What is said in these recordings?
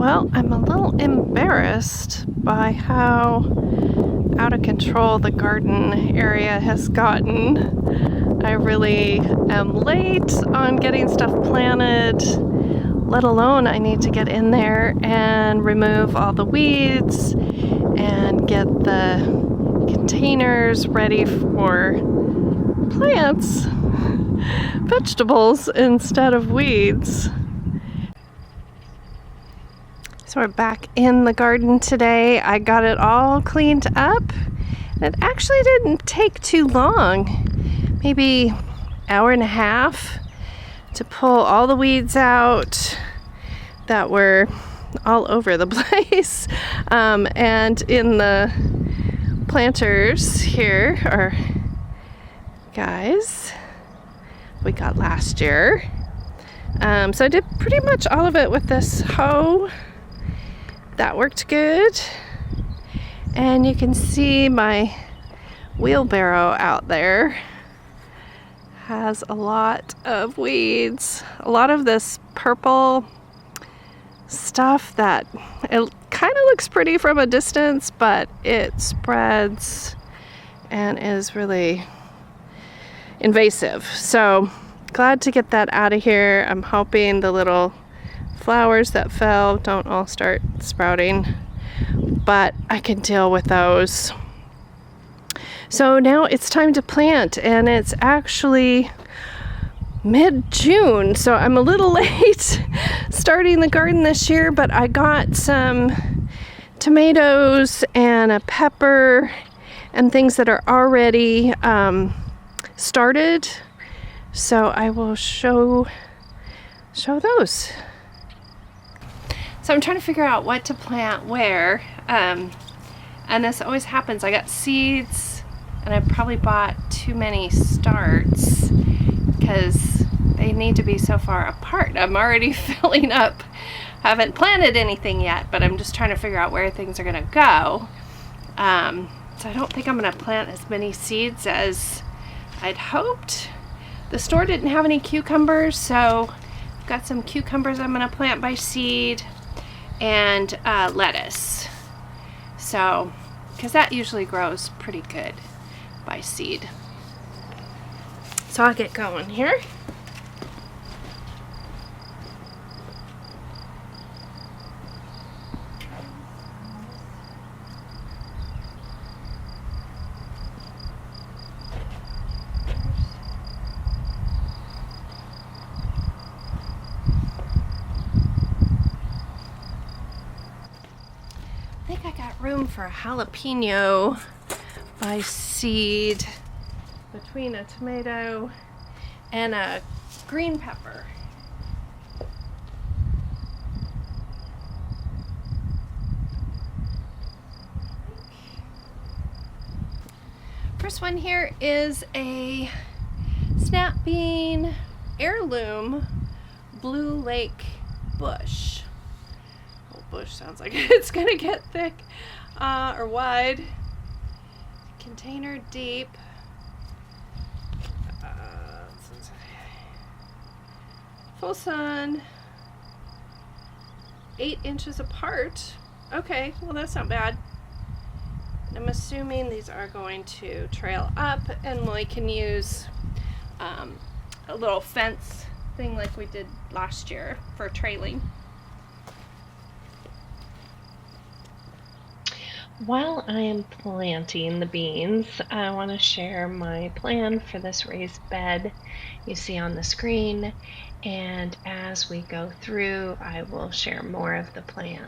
Well, I'm a little embarrassed by how out of control the garden area has gotten. I really am late on getting stuff planted, let alone I need to get in there and remove all the weeds and get the containers ready for plants, vegetables instead of weeds. So we're back in the garden today. I got it all cleaned up. It actually didn't take too long, maybe an hour and a half to pull all the weeds out that were all over the place. And in the planters here are guys we got last year. So I did pretty much all of it with this hoe. That worked good. And you can see my wheelbarrow out there has a lot of weeds. A lot of this purple stuff that it kind of looks pretty from a distance, but it spreads and is really invasive. So glad to get that out of here. I'm hoping the little flowers that fell don't all start sprouting, but I can deal with those. So now it's time to plant, and it's actually mid-June, so I'm a little late starting the garden this year, but I got some tomatoes and a pepper and things that are already started, so I will show those. So I'm trying to figure out what to plant where, and this always happens. I got seeds and I probably bought too many starts because they need to be so far apart. I'm already filling up. I haven't planted anything yet, but I'm just trying to figure out where things are gonna go. So I don't think I'm gonna plant as many seeds as I'd hoped. The store didn't have any cucumbers, so I've got some cucumbers I'm gonna plant by seed, and lettuce. So, because that usually grows pretty good by seed. So I'll get going here. I think I got room for a jalapeno by seed between a tomato and a green pepper. First one here is a snap bean heirloom Blue Lake bush. Bush sounds like it's gonna get thick or wide. Container deep. Full sun. 8 inches apart. Okay, well that's not bad. I'm assuming these are going to trail up, and we can use a little fence thing like we did last year for trailing. While I am planting the beans, I want to share my plan for this raised bed you see on the screen, and as we go through, I will share more of the plan.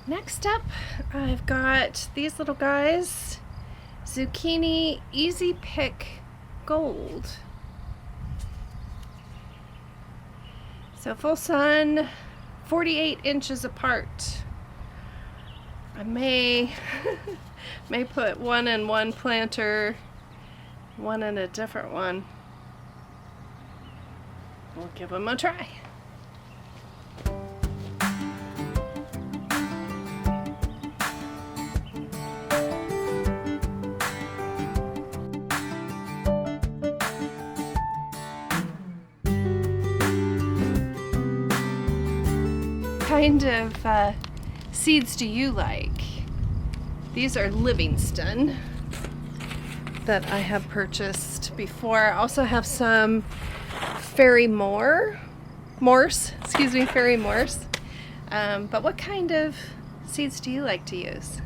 Next up, I've got these little guys, Zucchini Easy Pick Gold. So full sun, 48 inches apart. I may may put one in one planter, one in a different one. We'll give them a try. What kind of seeds do you like? These are Livingston that I have purchased before. I also have some Fairy Morse. But what kind of seeds do you like to use?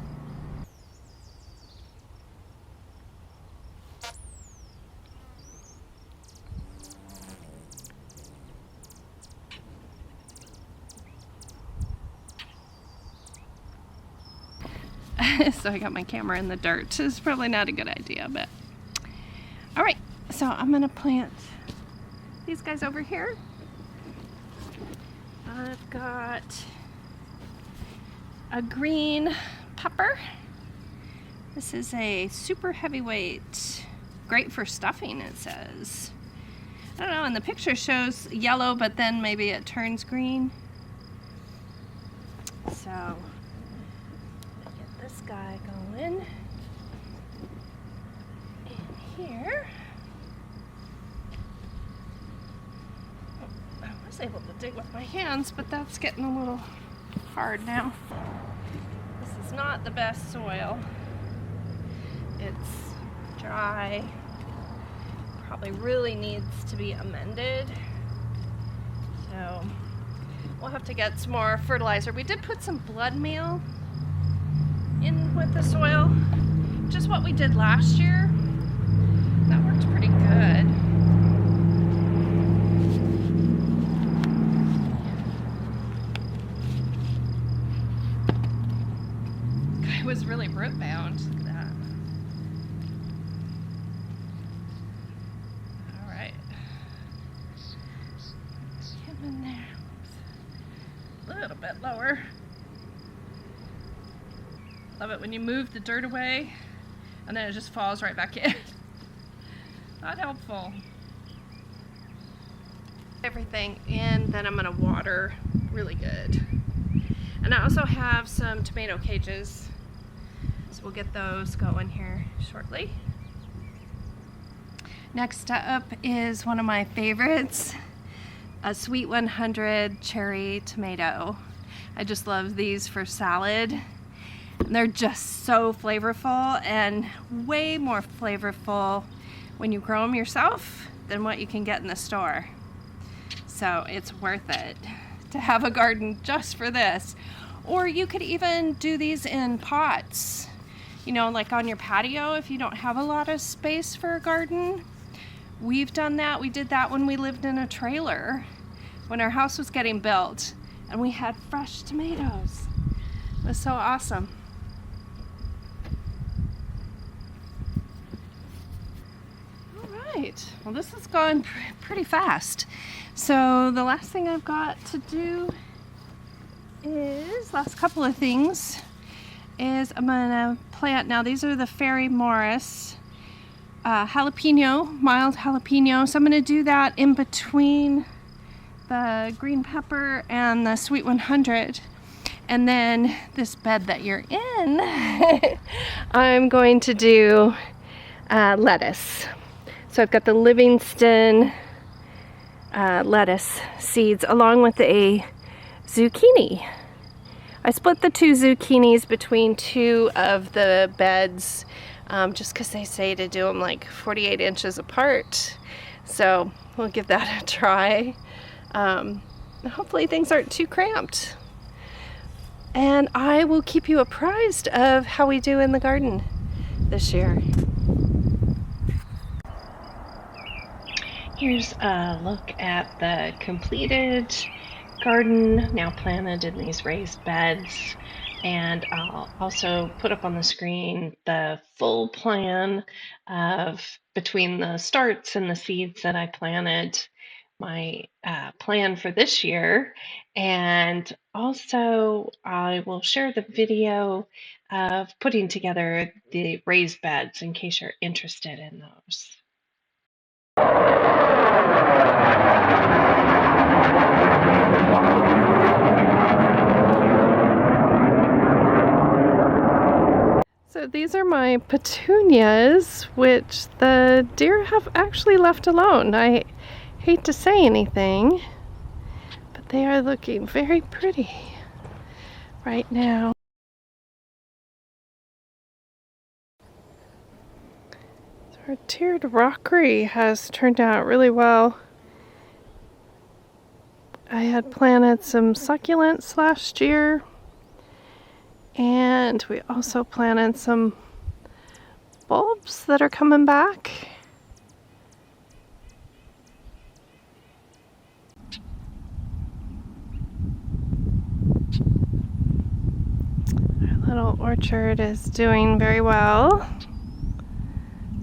So I got my camera in the dirt. It's probably not a good idea, but all right. So I'm gonna plant these guys over here. I've got a green pepper. This is a super heavyweight, great for stuffing, it says. I don't know, and the picture shows yellow, but then maybe it turns green. So get this guy going in here. I was able to dig with my hands, but that's getting a little hard now. This is not the best soil. It's dry. Probably really needs to be amended. So we'll have to get some more fertilizer. We did put some blood meal in with the soil, just what we did last year. That worked pretty good. Guy was really root bound. Look at that. All right. Get him in there. A little bit lower. Love it when you move the dirt away and then it just falls right back in. Not helpful. Everything in, then I'm gonna water really good. And I also have some tomato cages, so we'll get those going here shortly. Next up is one of my favorites, a Sweet 100 cherry tomato. I just love these for salad. They're just so flavorful, and way more flavorful when you grow them yourself than what you can get in the store. So it's worth it to have a garden just for this. Or you could even do these in pots, you know, like on your patio if you don't have a lot of space for a garden. We've done that. We did that when we lived in a trailer, when our house was getting built, and we had fresh tomatoes. It was so awesome. Right. Well, this has gone pretty fast. So the last thing I've got to do is, last couple of things, is I'm gonna plant, now these are the Fairy Morse jalapeno, mild jalapeno. So I'm gonna do that in between the green pepper and the Sweet 100. And then this bed that you're in, I'm going to do lettuce. So I've got the Livingston lettuce seeds along with a zucchini. I split the two zucchinis between two of the beds just because they say to do them like 48 inches apart. So we'll give that a try. Hopefully things aren't too cramped. And I will keep you apprised of how we do in the garden this year. Here's a look at the completed garden, now planted in these raised beds. And I'll also put up on the screen the full plan of between the starts and the seeds that I planted my plan for this year, and also I will share the video of putting together the raised beds in case you're interested in those. So these are my petunias, which the deer have actually left alone. I hate to say anything, but they are looking very pretty right now. So our tiered rockery has turned out really well. I had planted some succulents last year, and we also planted some bulbs that are coming back. Our little orchard is doing very well,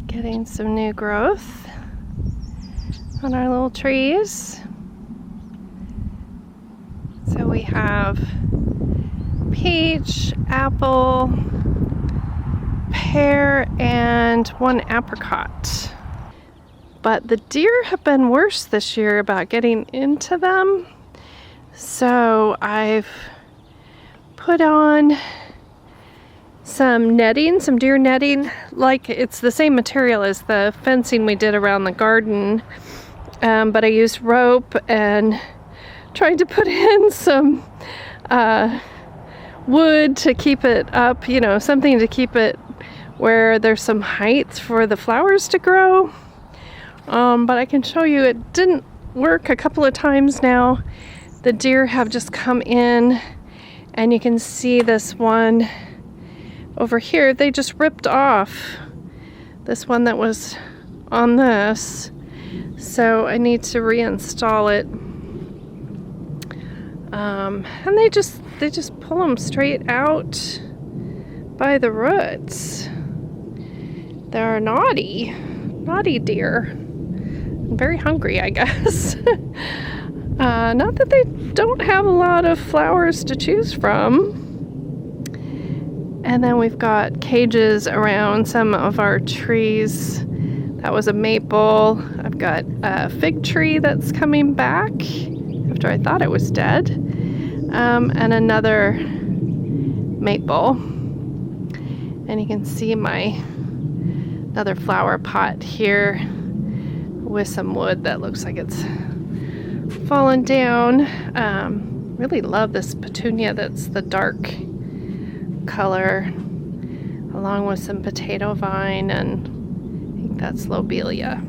getting some new growth on our little trees. So we have peach, apple, pear, and one apricot. But the deer have been worse this year about getting into them. So I've put on some netting, some deer netting, like it's the same material as the fencing we did around the garden. But I used rope and tried to put in some wood to keep it up, you know, something to keep it where there's some height for the flowers to grow. But I can show you it didn't work a couple of times now. The deer have just come in, and you can see this one over here. They just ripped off this one that was on this. So I need to reinstall it. And they just pull them straight out by the roots. They're naughty deer. Very hungry, I guess. Not that they don't have a lot of flowers to choose from. And then we've got cages around some of our trees. That was a maple. I've got a fig tree that's coming back after I thought it was dead. And another maple. And you can see another flower pot here with some wood that looks like it's fallen down. Really love this petunia that's the dark color, along with some potato vine, and I think that's lobelia.